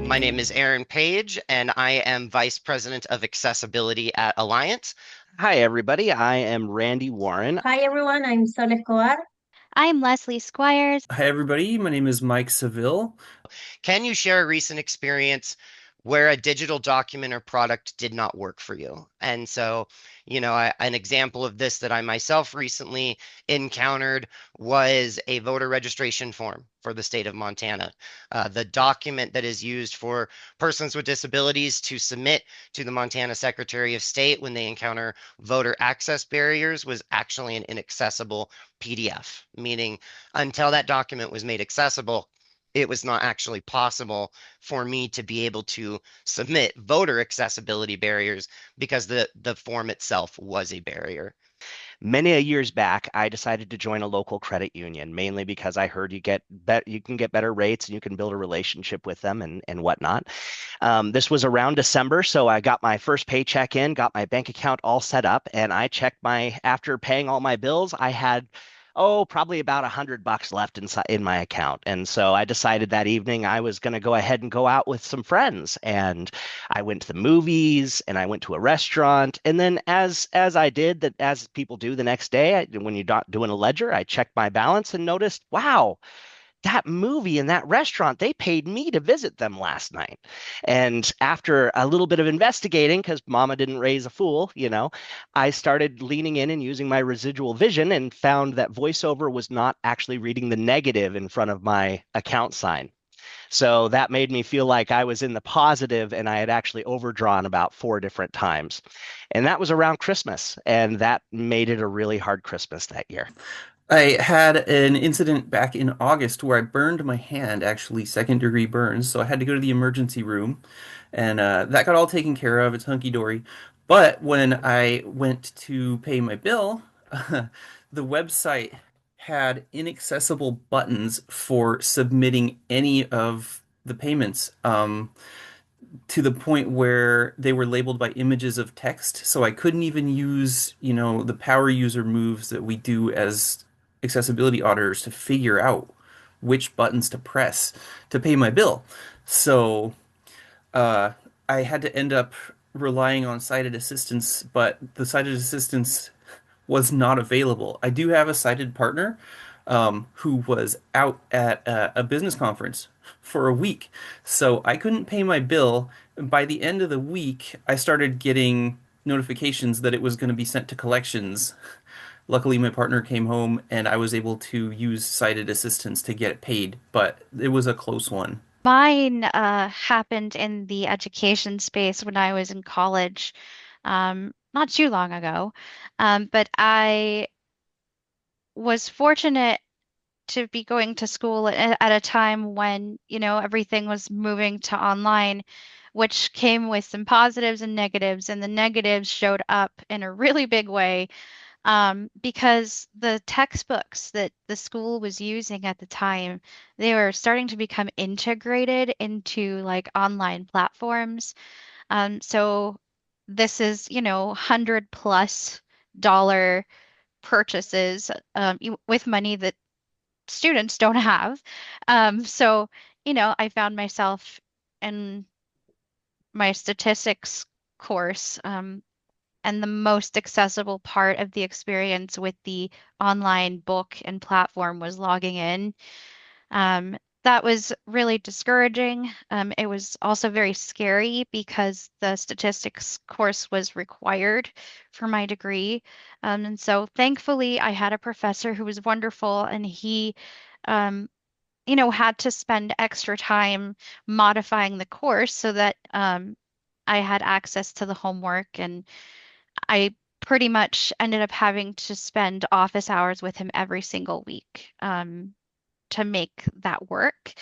My name is Aaron Page, and I am Vice President of Accessibility at Alliant. Hi, everybody. I am Randy Warren. Hi everyone, I'm Sol Escobar. I'm Leslie Squires. Hi, everybody. My name is Mike Seville. Can you share a recent experience where a digital document or product did not work for you? And so, an example of this that I myself recently encountered was a voter registration form for the state of Montana. The document that is used for persons with disabilities to submit to the Montana Secretary of State when they encounter voter access barriers was actually an inaccessible PDF, meaning until that document was made accessible, it was not actually possible for me to be able to submit voter accessibility barriers because the form itself was a barrier. Many years back, I decided to join a local credit union, mainly because I heard you can get better rates and you can build a relationship with them and whatnot. This was around December, so I got my first paycheck in, got my bank account all set up, and I checked after paying all my bills, I had probably about $100 left in my account. And so I decided that evening I was going to go ahead and go out with some friends. And I went to the movies and I went to a restaurant. And then as I did that, as people do the next day, when you're not doing a ledger, I checked my balance and noticed, wow, that movie and that restaurant, they paid me to visit them last night. And after a little bit of investigating, because mama didn't raise a fool, I started leaning in and using my residual vision and found that VoiceOver was not actually reading the negative in front of my account sign. So that made me feel like I was in the positive and I had actually overdrawn about 4 different times. And that was around Christmas. And that made it a really hard Christmas that year. I had an incident back in August where I burned my hand, actually second-degree burns, so I had to go to the emergency room, and that got all taken care of. It's hunky-dory. But when I went to pay my bill, the website had inaccessible buttons for submitting any of the payments. To the point where they were labeled by images of text, so I couldn't even use, the power user moves that we do as accessibility auditors to figure out which buttons to press to pay my bill. So uh, I had to end up relying on sighted assistance, but the sighted assistance was not available. I do have a sighted partner who was out at a business conference for a week, so I couldn't pay my bill. By the end of the week, I started getting notifications that it was going to be sent to collections. Luckily, my partner came home and I was able to use sighted assistance to get it paid, but it was a close one. Mine happened in the education space when I was in college, not too long ago. But I was fortunate to be going to school at a time when, everything was moving to online, which came with some positives and negatives. And the negatives showed up in a really big way because the textbooks that the school was using at the time, they were starting to become integrated into like online platforms. So this is, 100+ dollar purchases with money that students don't have. So, I found myself in my statistics course. And the most accessible part of the experience with the online book and platform was logging in. That was really discouraging. It was also very scary because the statistics course was required for my degree. And so thankfully, I had a professor who was wonderful, and he, um, had to spend extra time modifying the course so that I had access to the homework, and I pretty much ended up having to spend office hours with him every single week to make that work.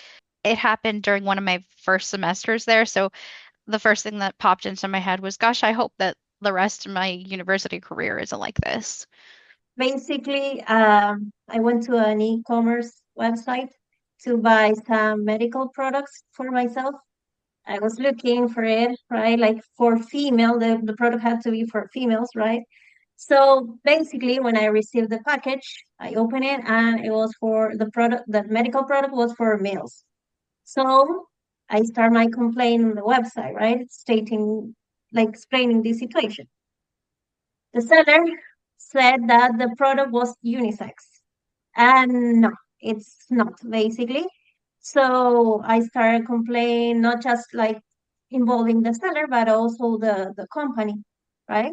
It happened during one of my first semesters there. So the first thing that popped into my head was, gosh, I hope that the rest of my university career isn't like this. Basically, I went to an e-commerce website to buy some medical products for myself. I was looking for it, right? Like for female, the product had to be for females, right? So basically, when I received the package, I opened it and it was for the product, the medical product was for males. So I start my complaint on the website, right? Stating, like explaining the situation. The seller said that the product was unisex. And no, it's not basically. So I started complaining, not just like involving the seller, but also the company, right?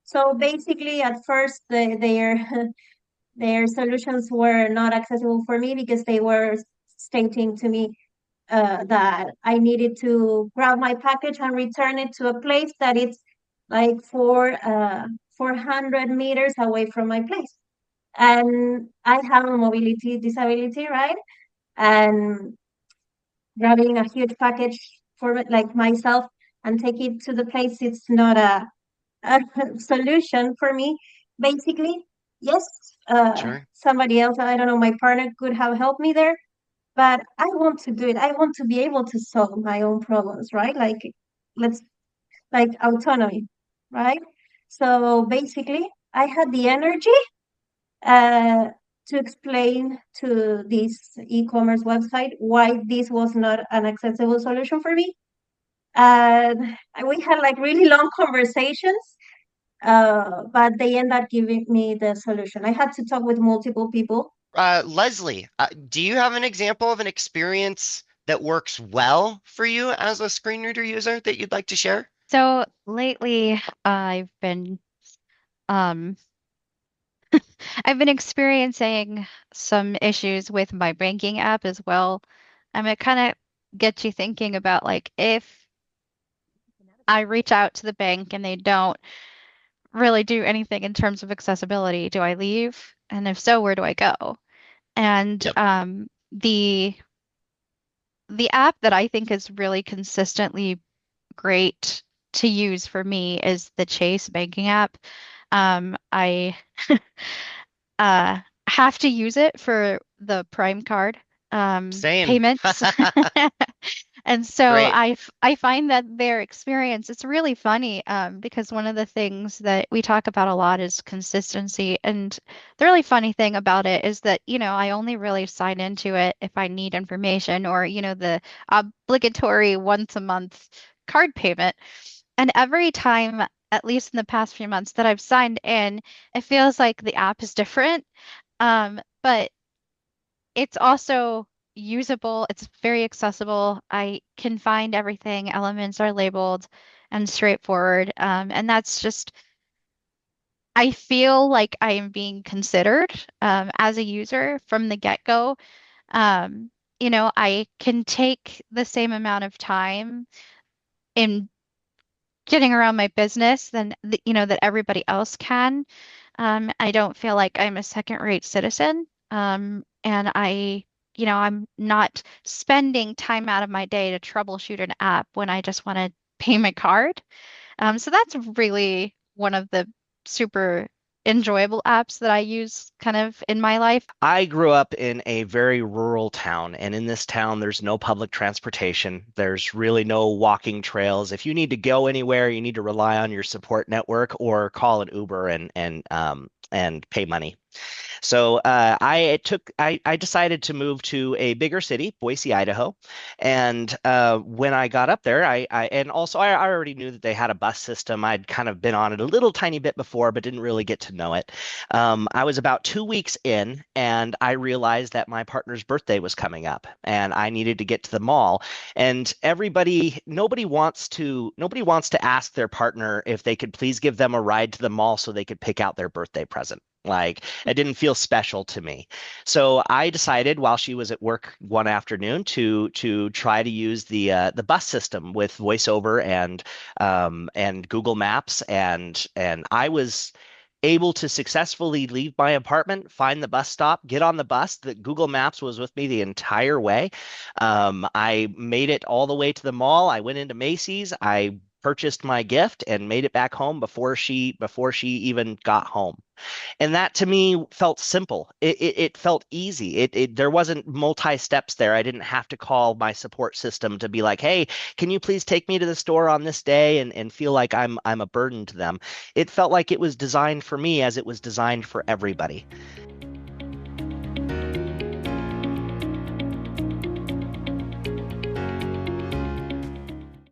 So basically, at first, their their solutions were not accessible for me because they were stating to me that I needed to grab my package and return it to a place that it's like 400 meters away from my place. And I have a mobility disability, right? And grabbing a huge package for like myself and take it to the place, it's not a solution for me. Basically, yes, Sure. somebody else, I don't know, my partner could have helped me there, but I want to do it. I want to be able to solve my own problems, right? Like, let's like autonomy, right? So basically, I had the energy uh, to explain to this e-commerce website why this was not an accessible solution for me. And we had like really long conversations, but they ended up giving me the solution. I had to talk with multiple people. Leslie, do you have an example of an experience that works well for you as a screen reader user that you'd like to share? So lately, um, I've been experiencing some issues with my banking app as well. It kind of gets you thinking about like if I reach out to the bank and they don't really do anything in terms of accessibility, do I leave? And if so, where do I go? And Yep. the app that I think is really consistently great to use for me is the Chase banking app. I uh, have to use it for the Prime card Same. payments. And so Great. I find that their experience, it's really funny because one of the things that we talk about a lot is consistency. And the really funny thing about it is that, I only really sign into it if I need information or, the obligatory once a month card payment. And every time, at least in the past few months that I've signed in, it feels like the app is different. But it's also usable. It's very accessible. I can find everything. Elements are labeled and straightforward. And that's just, I feel like I am being considered as a user from the get-go. Um, I can take the same amount of time in getting around my business than that everybody else can. I don't feel like I'm a second-rate citizen. And I'm not spending time out of my day to troubleshoot an app when I just want to pay my card. So that's really one of the super enjoyable apps that I use kind of in my life. I grew up in a very rural town, and in this town, there's no public transportation. There's really no walking trails. If you need to go anywhere, you need to rely on your support network or call an Uber and pay money. So I decided to move to a bigger city, Boise, Idaho. And when I got up there, and also I already knew that they had a bus system. I'd kind of been on it a little tiny bit before, but didn't really get to know it. I was about 2 weeks in, and I realized that my partner's birthday was coming up, and I needed to get to the mall. And nobody wants to ask their partner if they could please give them a ride to the mall so they could pick out their birthday present. Like it didn't feel special to me. So I decided while she was at work one afternoon to try to use the bus system with VoiceOver and Google Maps and I was able to successfully leave my apartment, find the bus stop, get on the bus. The Google Maps was with me the entire way. I made it all the way to the mall. I went into Macy's. I purchased my gift and made it back home before she even got home. And that to me felt simple. It felt easy. There wasn't multi steps there. I didn't have to call my support system to be like, hey, can you please take me to the store on this day and feel like I'm a burden to them. It felt like it was designed for me as it was designed for everybody.